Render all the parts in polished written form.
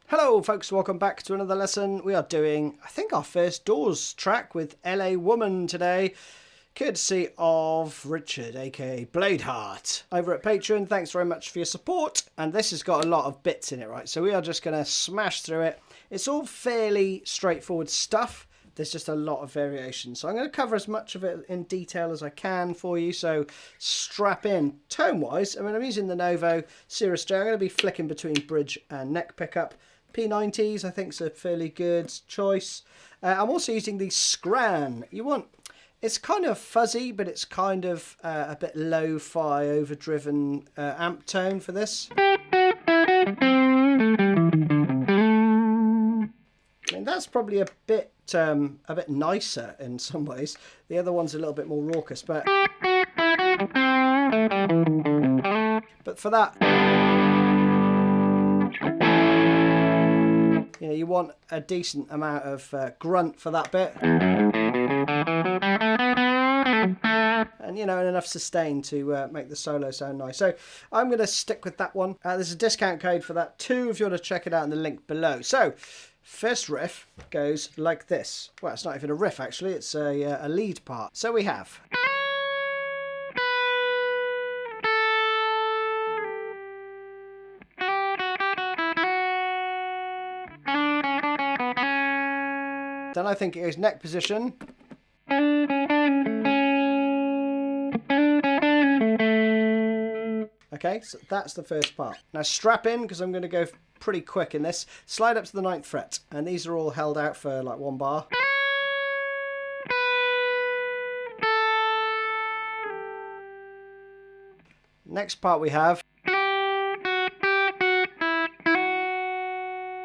Hello folks, welcome back to another lesson. We are doing, I think, our first Doors track with LA Woman today, courtesy of Richard, aka Bladeheart, over at Patreon. Thanks very much for your support. And this has got a lot of bits in it, right? So we are just going to smash through it. It's all fairly straightforward stuff. There's just a lot of variation. So I'm going to cover as much of it in detail as I can for you. So strap in. Tone-wise, I mean, I'm using the Novo Cirrus J. I'm going to be flicking between bridge and neck pickup. P90s, I think, is a fairly good choice. I'm also using the Scran. It's kind of fuzzy, but it's kind of a bit lo-fi, overdriven amp tone for this. I mean, that's probably a bit nicer in some ways. The other one's a little bit more raucous, but for that, you know, you want a decent amount of grunt for that bit, and you know, and enough sustain to make the solo sound nice. So I'm going to stick with that one. There's a discount code for that too if you want to check it out in the link below. So first riff goes like this. Well, it's not even a riff actually, it's a lead part. So we have. Then I think it goes neck position. Okay, so that's the first part. Now strap in, because I'm going to go pretty quick in this. Slide up to the 9th fret, and these are all held out for like 1 bar. Next part we have.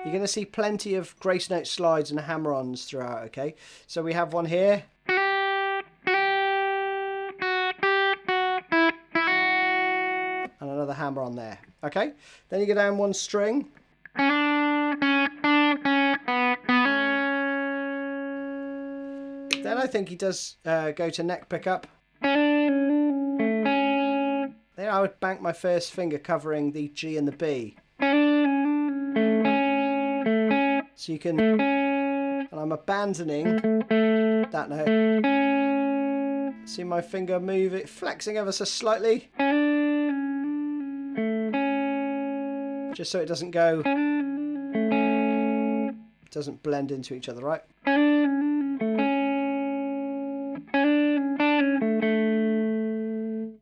You're going to see plenty of grace note slides and hammer-ons throughout, okay? So we have one here. And another hammer on there, okay? Then you go down 1 string. Then I think he does go to neck pickup. Then I would bank my first finger covering the G and the B. So you can, and I'm abandoning that note. See my finger move it, flexing ever so slightly. Just so it doesn't go, doesn't blend into each other, right?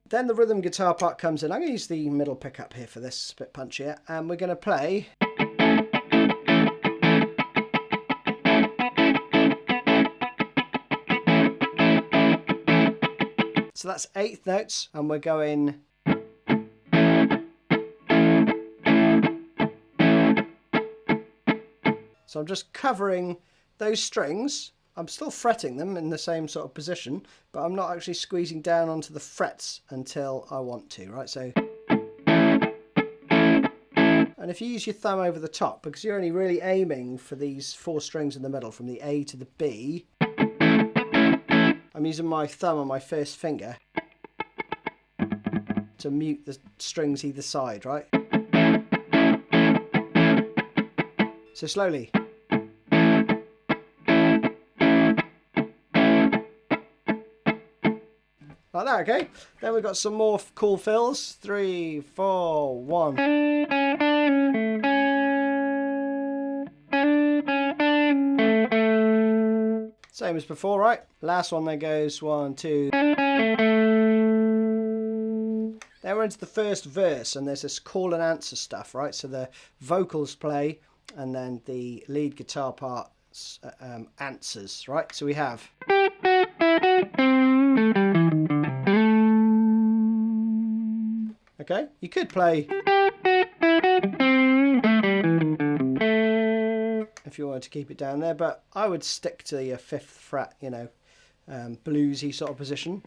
Then the rhythm guitar part comes in. I'm going to use the middle pickup here for this, it's a bit punchier. And we're going to play. So that's 8th notes, and we're going. So I'm just covering those strings. I'm still fretting them in the same sort of position, but I'm not actually squeezing down onto the frets until I want to, right? So, and if you use your thumb over the top, because you're only really aiming for these 4 strings in the middle, from the A to the B, I'm using my thumb on my first finger to mute the strings either side, right? So slowly. Like that, okay? Then we've got some more cool fills. 3, 4, 1. Same as before, right? Last one then goes 1, 2. Then we're into the first verse, and there's this call and answer stuff, right? So the vocals play, and then the lead guitar part answers, right? So we have. Okay, you could play if you wanted to keep it down there, but I would stick to your 5th fret, you know, bluesy sort of position.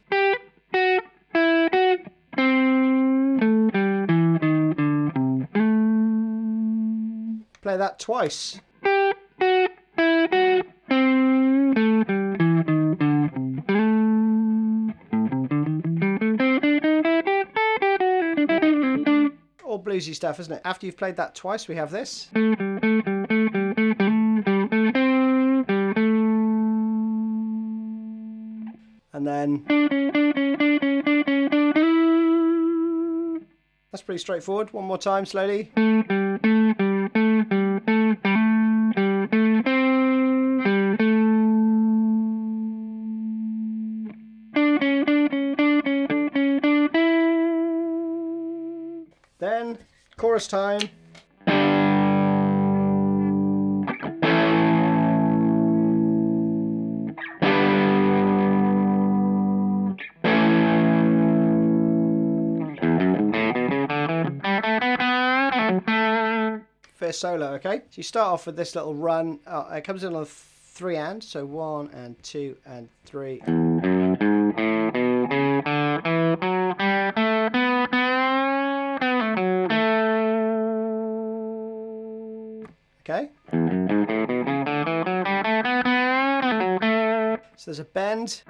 Play that twice. All bluesy stuff, isn't it? After you've played that twice, we have this. pretty straightforward. One more time, slowly. Then, chorus time. First solo, okay? So you start off with this little run. It comes in on 3 and, so 1 and 2 and 3. Okay. So there's a bend.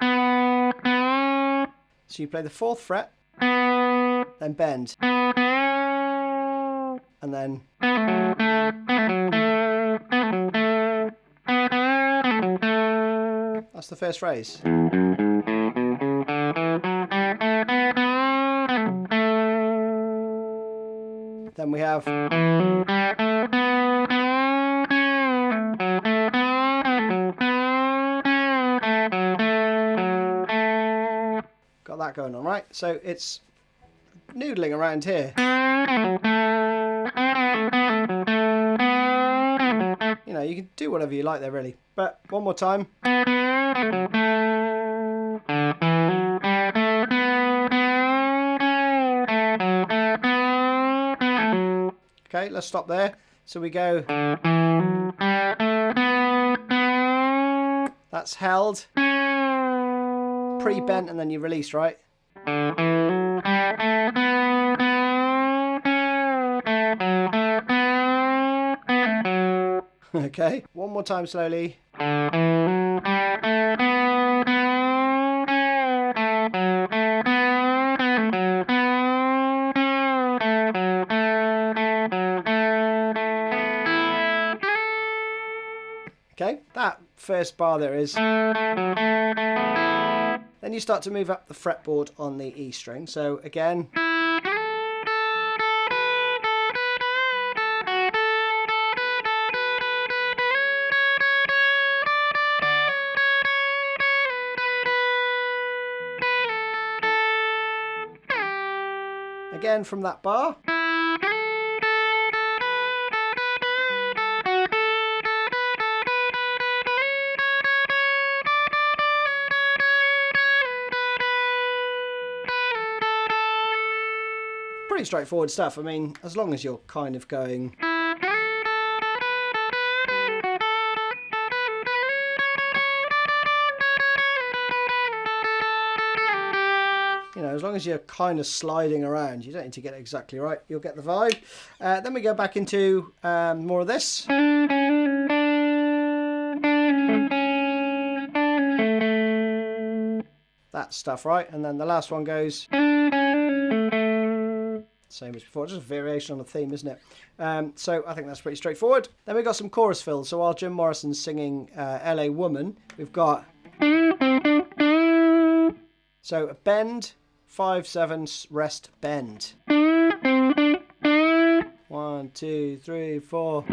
So you play the 4th fret, then bend, and then that's the first phrase. Then we have got that going on, right? So it's noodling around here. You know, you can do whatever you like there, really. But one more time. Okay, let's stop there. So we go. That's held. Pre-bent and then you release, right? Okay, one more time slowly. Okay, that first bar there is. Then you start to move up the fretboard on the E string. So again. Again from that bar. Pretty straightforward stuff. I mean, as long as you're kind of going. You know, as long as you're kind of sliding around, you don't need to get it exactly right. You'll get the vibe. Then we go back into more of this. That stuff, right? And then the last one goes. Same as before, just a variation on the theme, isn't it? So I think that's pretty straightforward. Then we've got some chorus fills. So while Jim Morrison's singing LA Woman, we've got. So a bend, 5/7 rest, bend. 1, 2, 3, 4.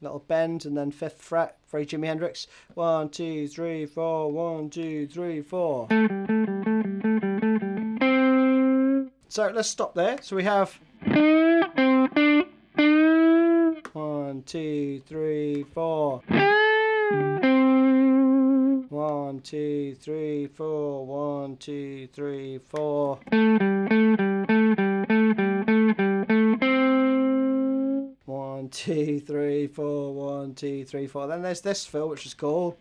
Little bend and then 5th fret, very Jimi Hendrix. 1, 2, 3, 4. 1, 2, 3, 4. So let's stop there. So we have 1, 2, 3, 4. 1, 2, 3, 4. 1, 2, 3, 4. 1, 2, 3, 4. 1, 2, 3, 4. Then there's this fill, which is cool.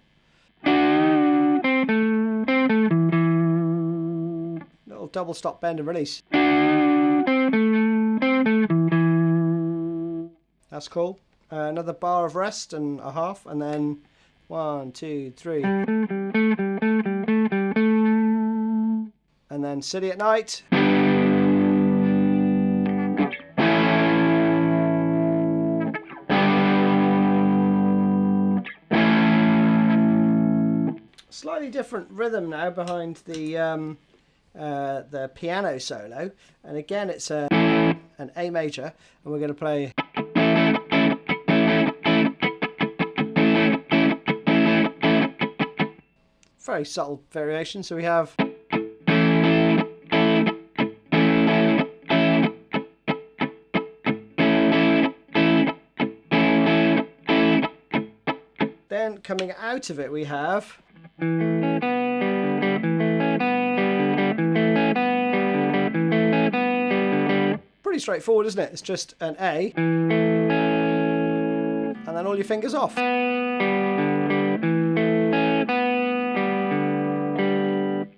Little double stop bend and release. That's cool. Another bar of rest and a half, and then 1, 2, 3. And then City at Night. Slightly different rhythm now behind the the piano solo, and again it's an A major, and we're going to play very subtle variation. So we have then coming out of it we have pretty straightforward, isn't it? It's just an A and then all your fingers off.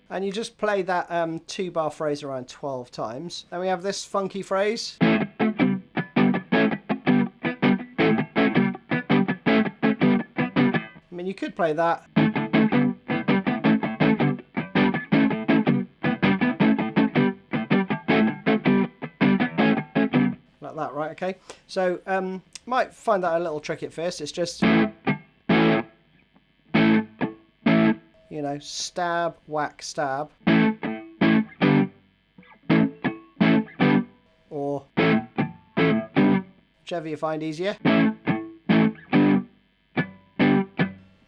And you just play that 2-bar phrase around 12 times. Then we have this funky phrase. I mean, you could play that. Like that, right? Okay. So, might find that a little tricky at first. It's just, you know, stab, whack, stab. Or whichever you find easier. Then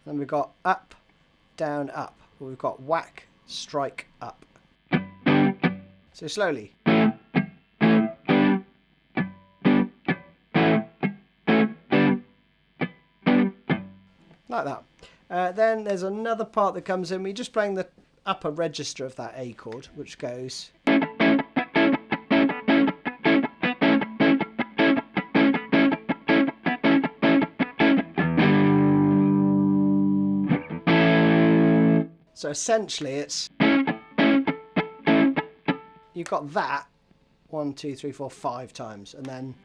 we've got up, down, up. Or we've got whack, strike, up. So slowly. Like that. Then there's another part that comes in. We're just playing the upper register of that A chord, which goes. So essentially it's, you've got that 1, 2, 3, 4, 5 times, and then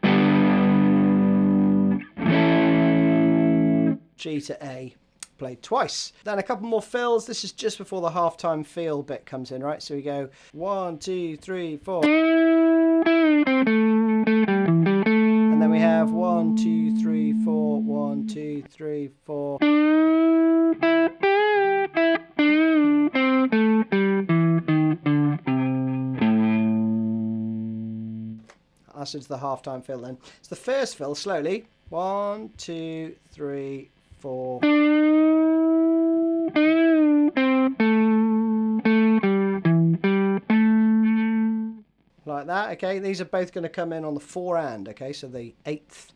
G to A played twice. Then a couple more fills. This is just before the halftime feel bit comes in, right? So we go 1, 2, 3, 4. And then we have 1, 2, 3, 4, 1, 2, 3, 4. That's into the halftime fill then. It's the first fill slowly. 1, 2, 3, 4. Like that, okay? These are both going to come in on the 4 and, okay? So the eighth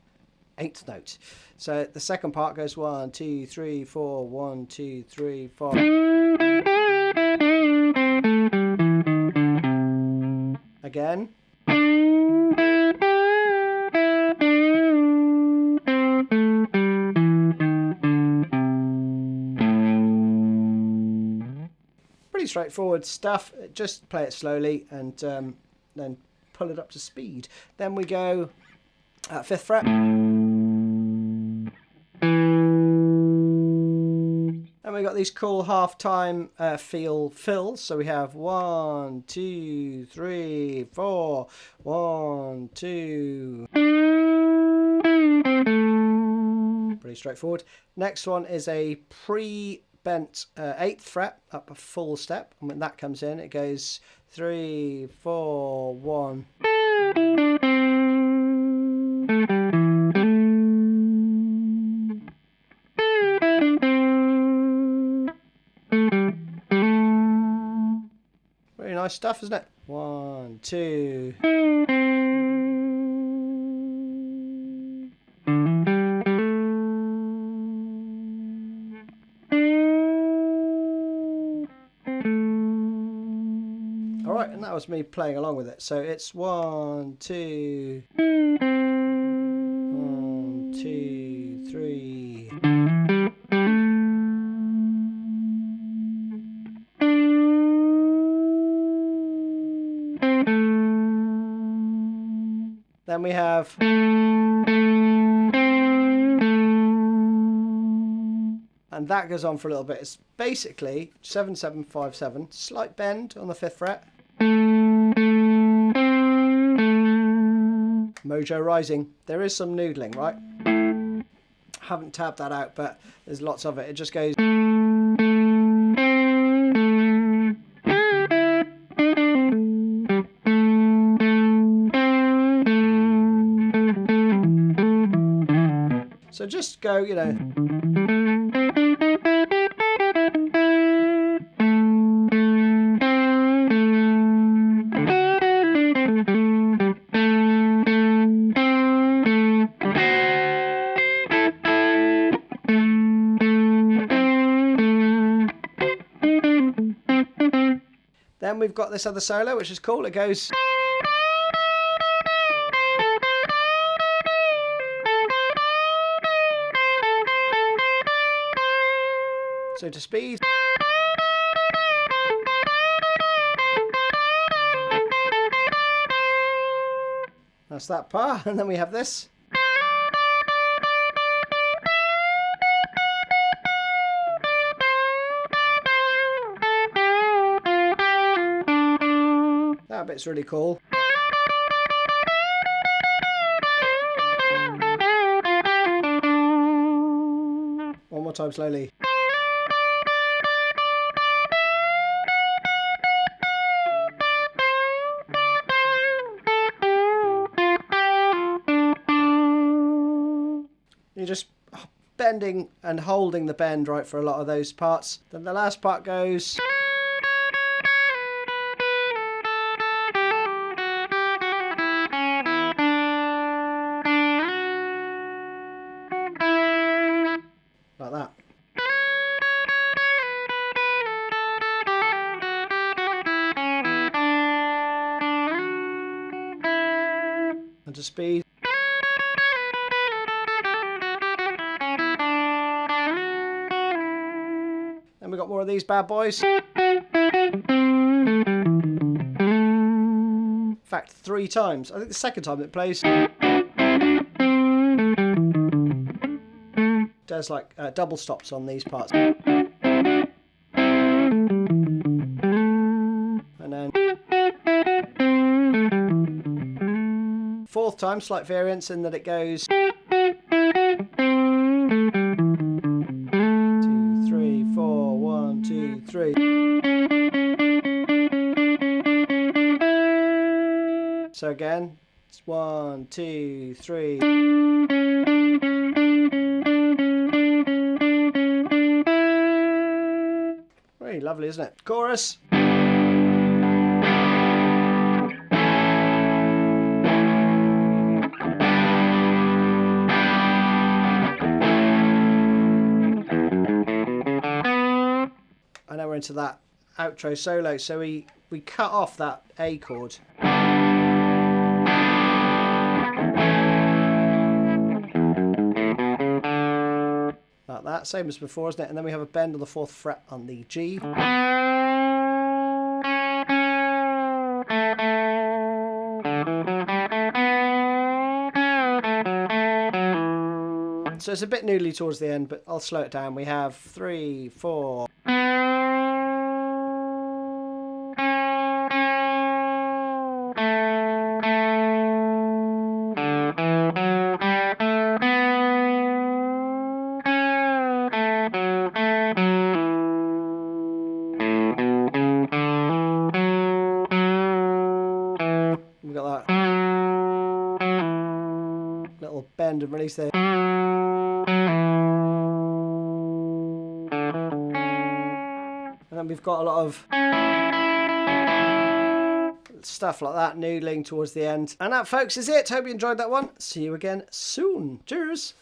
note. So the second part goes 1, 2, 3, 4, 1, 2, 3, 4. Again. Pretty straightforward stuff. Just play it slowly and then pull it up to speed. Then we go 5th fret. And we got these cool half-time feel fills. So we have 1, 2, 3, 4. 1, 2. Pretty straightforward. Next one is a pre-bent 8th fret up a full step. And when that comes in, it goes 3, 4, 1. Very nice stuff, isn't it? 1, 2. Alright, and that was me playing along with it. So it's 1, 2. 1, 2, 3. Then we have and that goes on for a little bit. It's basically 7, 7, 5, 7, slight bend on the 5th fret. Mojo rising. There is some noodling, right? Haven't tabbed that out, but there's lots of it. It just goes. So just go, you know. Then we've got this other solo, which is cool. It goes. So to speed. That's that part. And then we have this. That bit's really cool. One more time slowly. You're just bending and holding the bend right for a lot of those parts. Then the last part goes. Like that. And to speed. Then we got more of these bad boys. In fact, 3 times. I think the second time it plays. Does like double stops on these parts. And then 4th time, slight variance in that it goes 2, 3, 4, 1, 2, 3. So again, it's 1, 2, 3. Very lovely, isn't it? Chorus. And now we're into that outro solo. So we cut off that A chord. Like that, same as before, isn't it? And then we have a bend on the 4th fret on the G. So it's a bit noodly towards the end, but I'll slow it down. We have 3, 4. We've got that little bend and release there. And then we've got a lot of stuff like that noodling towards the end. And that, folks, is it. Hope you enjoyed that one. See you again soon. Cheers.